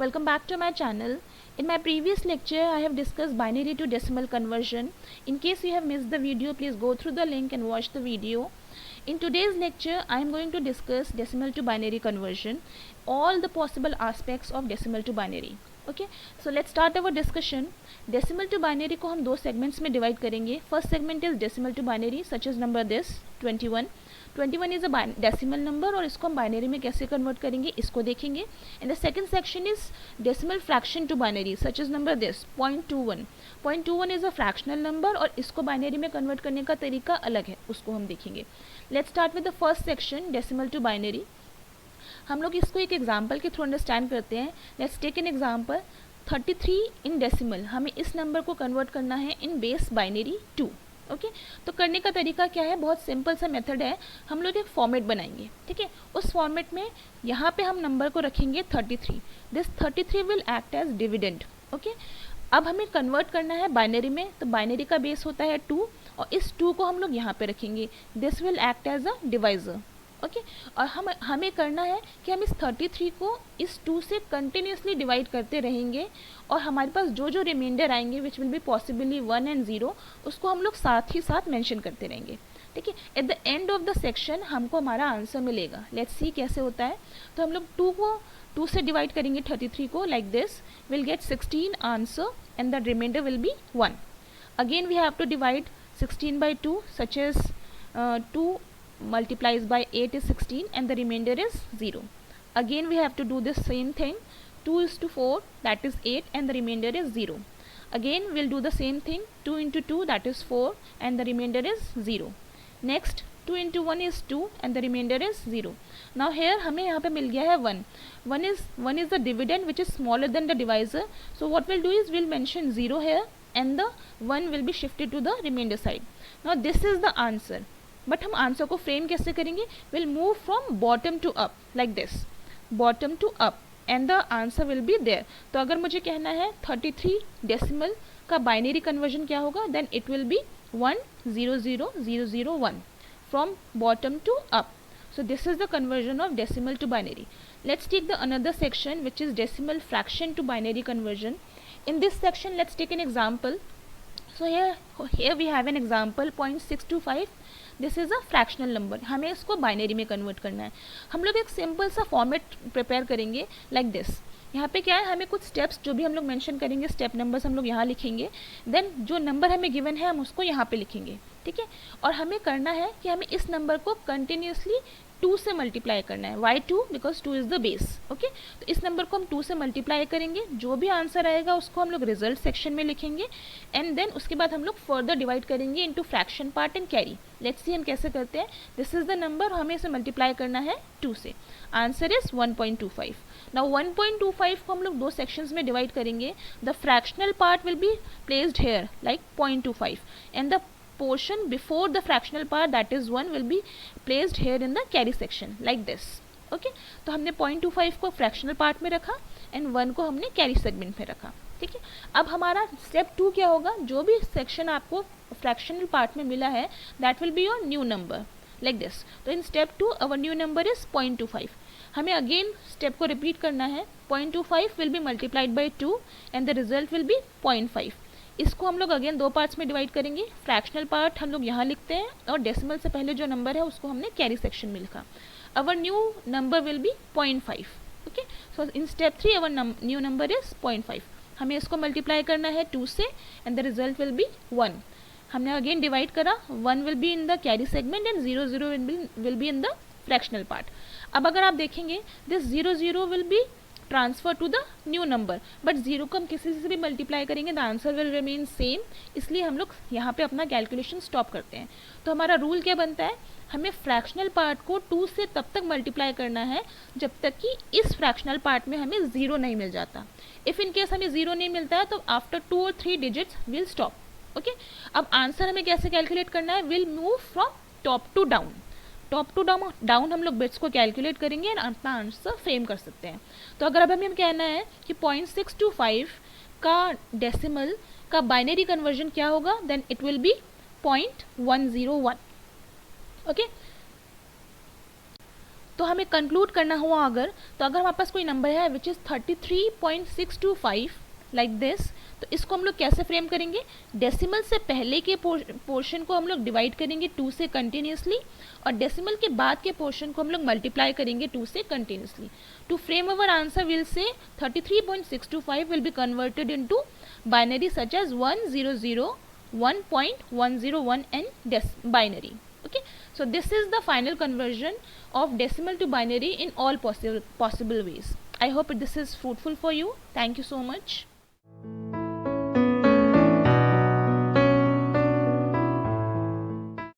Welcome back to my channel. In my previous lecture, I have discussed binary to decimal conversion. In case you have missed the video, please go through the link and watch the video. In today's lecture, I am going to discuss decimal to binary conversion, all the possible aspects of decimal to binary. Okay, so let's start our discussion. Decimal to binary को हम दो segments में divide करेंगे. First segment is decimal to binary, such as number this 21. 21 is a decimal number और इसको हम binary में कैसे कन्वर्ट करेंगे इसको देखेंगे. And the second section is decimal fraction to binary such is number this 0.21. 0.21 is a fractional number और इसको बाइनरी में कन्वर्ट करने का तरीका अलग है, उसको हम देखेंगे. Let's start with the first section decimal to binary. हम लोग इसको एक एग्जाम्पल के थ्रू अंडरस्टैंड करते हैं. Let's take an example 33 in decimal. हमें इस नंबर को कन्वर्ट करना है इन बेस बाइनरी 2. ओके तो करने का तरीका क्या है, बहुत सिंपल सा मेथड है. हम लोग एक फॉर्मेट बनाएंगे. ठीक है, उस फॉर्मेट में यहाँ पे हम नंबर को रखेंगे 33. This 33 will act as dividend. Okay अब हमें कन्वर्ट करना है बाइनरी में, तो बाइनरी का बेस होता है 2 और इस 2 को हम लोग यहाँ पे रखेंगे. This will act as a divisor. Okay और हमें करना है कि हम इस 33 को इस 2 से कंटिन्यूसली डिवाइड करते रहेंगे और हमारे पास जो जो रिमाइंडर आएंगे which will be possibly 1 and 0 उसको हम लोग साथ ही साथ मेंशन करते रहेंगे. ठीक है, at the end of the section हमको हमारा आंसर मिलेगा. लेट्स सी कैसे होता है. तो हम लोग 2 से डिवाइड करेंगे 33 को like this, will get 16 answer and the remainder will be 1. Again we have to divide 16 by 2 such as 2 multiplies by 8 is 16 and the remainder is 0. Again we have to do the same thing. 2 is to 4 that is 8 and the remainder is 0. Again we'll do the same thing. 2 into 2 that is 4 and the remainder is 0. Next 2 into 1 is 2 and the remainder is 0. Now here हमें यहाँ पे मिल गया है 1. 1 is the dividend which is smaller than the divisor. So what we'll do is we'll mention 0 here and the 1 will be shifted to the remainder side. Now this is the answer. But हम answer को frame कैसे करेंगे, will move from bottom to up like this, bottom to up and the answer will be there. तो अगर मुझे कहना है 33 decimal का बाइनरी कन्वर्जन क्या होगा, then it will be 100001 from bottom to up. So this is the conversion of decimal to binary. Let's take the another section which is decimal fraction to binary conversion. In this section let's take an example. So here we have an example 0.625. This is a fractional number. हमें इसको binary में convert करना है. हम लोग एक simple सा format prepare करेंगे लाइक दिस. यहाँ पे क्या है, हमें कुछ स्टेप्स जो भी हम लोग मेंशन करेंगे, स्टेप नंबर्स हम लोग यहाँ लिखेंगे. देन जो नंबर हमें गिवन है हम उसको यहाँ पे लिखेंगे. ठीक है, और हमें करना है कि हमें इस नंबर को कंटिन्यूसली 2 से मल्टीप्लाई करना है. Why 2 because 2 is the base. Okay तो इस नंबर को हम 2 से मल्टीप्लाई करेंगे. जो भी आंसर आएगा उसको हम लोग रिजल्ट सेक्शन में लिखेंगे एंड देन उसके बाद हम लोग फर्दर डिवाइड करेंगे into fraction part and carry. Let's see हम कैसे करते हैं. दिस इज द नंबर, हमें इसे मल्टीप्लाई करना है 2 से. Answer is 1.25. नाउ 1.25 को हम लोग 2 सेक्शंस में डिवाइड करेंगे. The fractional part will be placed here like 0.25 and the portion before the fractional part that is 1 will be placed here in the carry section like this. okay तो हमने 0.25 को fractional part में रखा and 1 को हमने carry segment में रखा. ठीक है, अब हमारा step 2 क्या होगा, जो भी section आपको fractional part में मिला है that will be your new number like this. तो in step 2 our new number is 0.25. हमें again step को repeat करना है. 0.25 will be multiplied by 2 and the result will be 0.5. इसको हम लोग अगेन 2 पार्ट्स में डिवाइड करेंगे. फ्रैक्शनल पार्ट हम लोग यहाँ लिखते हैं और डेसिमल से पहले जो नंबर है उसको हमने कैरी सेक्शन में लिखा. Our new number will be 0.5. Okay so in step 3 our new number is 0.5. हमें इसको मल्टीप्लाई करना है 2 से and the result will be 1. हमने अगेन डिवाइड करा. 1 will be in the carry segment and 0 will be in the fractional part. अब अगर आप देखेंगे this 0 will be transfer to the new number, but 0 को हम किसी से भी मल्टीप्लाई करेंगे the answer will remain same. इसलिए हम लोग यहाँ पे अपना कैलकुलेशन स्टॉप करते हैं. तो हमारा रूल क्या बनता है, हमें फ्रैक्शनल पार्ट को 2 से तब तक मल्टीप्लाई करना है जब तक कि इस फ्रैक्शनल पार्ट में हमें 0 नहीं मिल जाता. इफ़ इन केस हमें 0 नहीं मिलता है तो आफ्टर 2 और 3 डिजिट्स विल स्टॉप. ओके अब आंसर हमें कैसे कैलकुलेट करना है, will move from top to down. Top to down हम लोग बिट्स को कैलकुलेट करेंगे और अपना आंसर फ्रेम कर सकते हैं. तो अगर अब हमें कहना है कि 0.625 का डेसिमल का बाइनरी कन्वर्जन क्या होगा, then it will be 0.101. Okay तो हमें कंक्लूड करना हुआ अगर, तो अगर हमारे पास कोई नंबर है विच इज़ 33.625 लाइक दिस, तो इसको हम लोग कैसे फ्रेम करेंगे, डेसिमल से पहले के पोर्शन को हम लोग डिवाइड करेंगे 2 से कंटिन्यूसली, और डेसिमल के बाद के पोर्शन को हम लोग मल्टीप्लाई करेंगे 2 से continuously. To frame our answer will say 33.625 will be converted into binary such as 100, 1.101 and binary. Okay, so this is the final conversion of decimal to binary in all possible ways. I hope this is fruitful for you. Thank you so much.